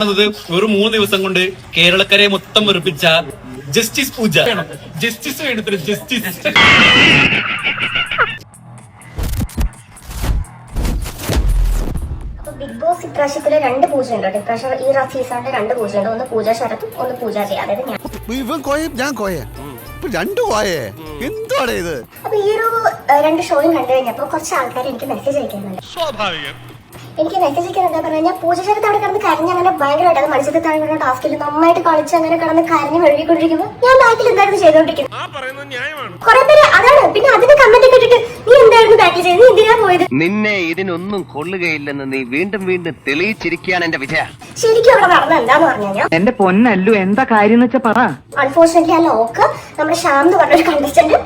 വെറും 3 ദിവസം കൊണ്ട് കേരളക്കരെ മൊത്തം വെറുപ്പിച്ച ജസ്റ്റിസ് പൂജ. ജസ്റ്റിസ് വേണ്ടത്ര ജസ്റ്റിസ്. ബിഗ് ബോസ് ഇപ്രാവശ്യത്തില് 2 പൂജയുണ്ട്. ഇപ്രാവശ്യം ഈ സീസണിന്റെ 2 പൂജയുണ്ട്. ഒന്ന് പൂജ ശരത്തും ഒന്ന് പൂജ ചെയ്യാം. അതായത് അപ്പൊ ഈ ഒരു 2 ഷോയും കണ്ടു കഴിഞ്ഞപ്പോ കുറച്ച് ആൾക്കാർ എനിക്ക് മെസ്സേജ് അയക്കുന്നുണ്ട്. എനിക്ക് മെസ്സേജ് അയക്കാൻ എന്താ പറഞ്ഞു കഴിഞ്ഞാൽ പൂജ ശരത്ത് അവിടെ കിടന്ന് കരഞ്ഞ് അങ്ങനെ ഭയങ്കരമായിട്ട് അത് മത്സരത്തിൽ താഴെ ടാസ്കിൽ നന്നായിട്ട് കളിച്ച് അങ്ങനെ കിടന്ന് കരഞ്ഞ് മെഴുകിക്കൊണ്ടിരിക്കുമ്പോൾ ഞാൻ ബാക്കിൽ എന്തായിരുന്നു ചെയ്തോണ്ടിരിക്കുന്നത്. കുറെ പേര് അതാണ്. പിന്നെ അതിന് കമന്റ് ഒക്കെ ഇട്ടിട്ട് നീ എന്തായിരുന്നു ബാക്കിൽ ചെയ്ത്, നീ എന്തിനാ പോയത്, നിന്നെ ഇതിനൊന്നും കൊള്ളുകയില്ലെന്ന് നീ വീണ്ടും വീണ്ടും തെളിയിച്ചിരിക്കുകയാണ് എന്റെ വിജയ. ശരിക്കും അവിടെ നടന്നത് എന്താന്ന് പറഞ്ഞു കഴിഞ്ഞാൽ എന്റെ പൊന്നല്ലു എന്താ കാര്യം പറ. അൺഫോർച്ചുനേറ്റ്ലി ആ ലോക്ക് നമ്മുടെ ശ്യാം എന്ന് പറഞ്ഞൊരു കണ്ടസ്റ്റന്റ്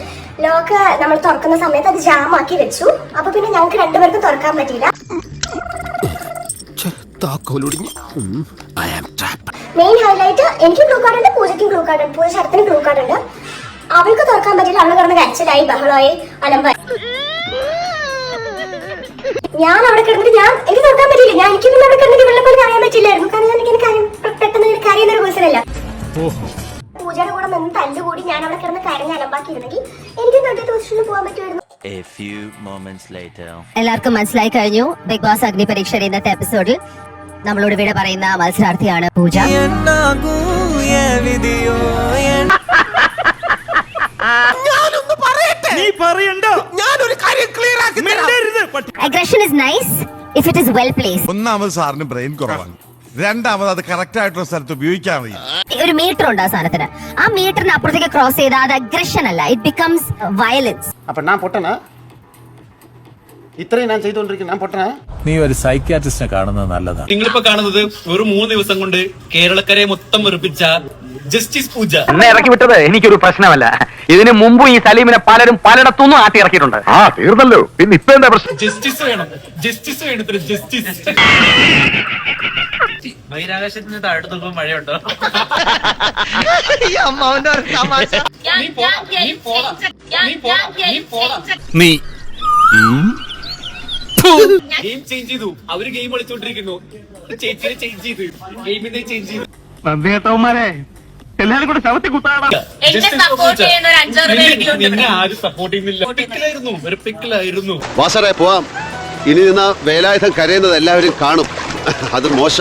ലോക്ക് നമ്മൾ തുറക്കുന്ന സമയത്ത് അത് ജാമാക്കി വെച്ചു. അപ്പൊ പിന്നെ ഞങ്ങൾക്ക് 2 പേർക്കും തുറക്കാൻ പറ്റിയില്ല. മെയിൻ ഹൈലൈറ്റ് എനിക്ക് ബ്ലൂ കാർഡ് ഉണ്ട്, പൂജയ്ക്കും ബ്ലൂ കാർഡ് ഉണ്ട്, പൂജ ശരത്തിനും ബ്ലൂ കാർഡ് ഉണ്ട്. അവൾക്ക് തുറക്കാൻ പറ്റില്ല. അവള് കിടന്ന് കരച്ചിലായി, ബഹളമായി, അലമ്പായി. ഞാൻ അവിടെ കിടന്നിട്ട് എനിക്ക് തുറക്കാൻ പറ്റില്ല. എനിക്ക് പിന്നെ അവിടെ കിടന്നിട്ട് വെള്ളം പോലെ അറിയാൻ പറ്റില്ലായിരുന്നു. കാരണം എനിക്ക് പെട്ടെന്ന് കരയുന്നൊരു പേഴ്സണല്ല. പൂജയുടെ കൂടെ നിന്ന് തല്ലുകൂടി ഞാൻ അവിടെ കിടന്ന് കരഞ്ഞ് അലമ്പാക്കിയിരുന്നെങ്കിൽ എനിക്ക് തൊട്ടേ ദിവസത്തിന് പോകാൻ പറ്റുമായിരുന്നു. എല്ലാവർക്കും മനസ്സിലായി കഴിഞ്ഞു. ബിഗ് ബോസ് അഗ്നി പരീക്ഷയുടെ ഇന്നത്തെ എപ്പിസോഡിൽ നമ്മളോട് വിട പറയുന്ന മത്സരാർത്ഥിയാണ് പൂജ. Aggression is nice if it is well placed. ഒന്നാമത് സാറിന് ബ്രെയിൻ കുറവാണ്, രണ്ടാമത് അത് കറക്റ്റ് ആയിട്ടുള്ള സ്ഥലത്ത് ഉപയോഗിക്കാൻ അറിയാം. ഒരു മീറ്റർ ഉണ്ട് ആ സാധനത്തിന്. ആ മീറ്ററിന് അപ്പുറത്തേക്ക് ക്രോസ് ചെയ്താൽ അത് അഗ്രഷൻ അല്ല, ഇറ്റ് ബിക്കംസ് വയലൻസ്. അപ്പൊ ഞാൻ പൊട്ടനാ? ഇത്രയും ഞാൻ ചെയ്തുകൊണ്ടിരിക്കുന്ന ഞാൻ പൊട്ടനാ? നീ ഒരു സൈക്യാട്രിസ്റ്റിനെ കാണുന്നത് നല്ലതാണ്. നിങ്ങളിപ്പോ കാണുന്നത് വെറും 3 ദിവസം കൊണ്ട് കേരളക്കരെ മൊത്തം വെറുപ്പിച്ച ജസ്റ്റിസ് പൂജ. എന്നെ ഇറക്കി വിട്ടത് എനിക്കൊരു പ്രശ്നമല്ല. ഇതിനു മുമ്പ് ഈ സലീമിനെ പലരും പലയിടത്തുനിന്നും ആട്ടി ഇറക്കിയിട്ടുണ്ട്. തീർന്നല്ലോ, പിന്നെ ഇപ്പൊ എന്താ പ്രശ്നം? ജസ്റ്റിസ് വേണം, ജസ്റ്റിസ് വേണ്ടത്ര ജസ്റ്റിസ്. ബഹിരാകാശത്തിന് താഴോട്ട് നോക്കുമ്പോ മഴയുണ്ടോ? നീ ഗെയിം ചേഞ്ച് ചെയ്തു. അവര് ഗെയിം കളിച്ചോണ്ടിരിക്കുന്നു. ചേച്ചിനെ ചേഞ്ച് ചെയ്ത് ഗെയിമിനെ ചേഞ്ച് ചെയ്തു. നന്ദിയേട്ടവന്മാരെ എല്ലാരും കൂടെ ശവത്തി കുത്താടാ. നിന്നെ ആരും സപ്പോർട്ട് ചെയ്യുന്നില്ല. ഒരു പിക്കിലായിരുന്നു. വാസറെ പോവാം. ഇനി നിന്ന വേലായുധം കരയുന്നത് എല്ലാവരും കാണും. അത് മോശ.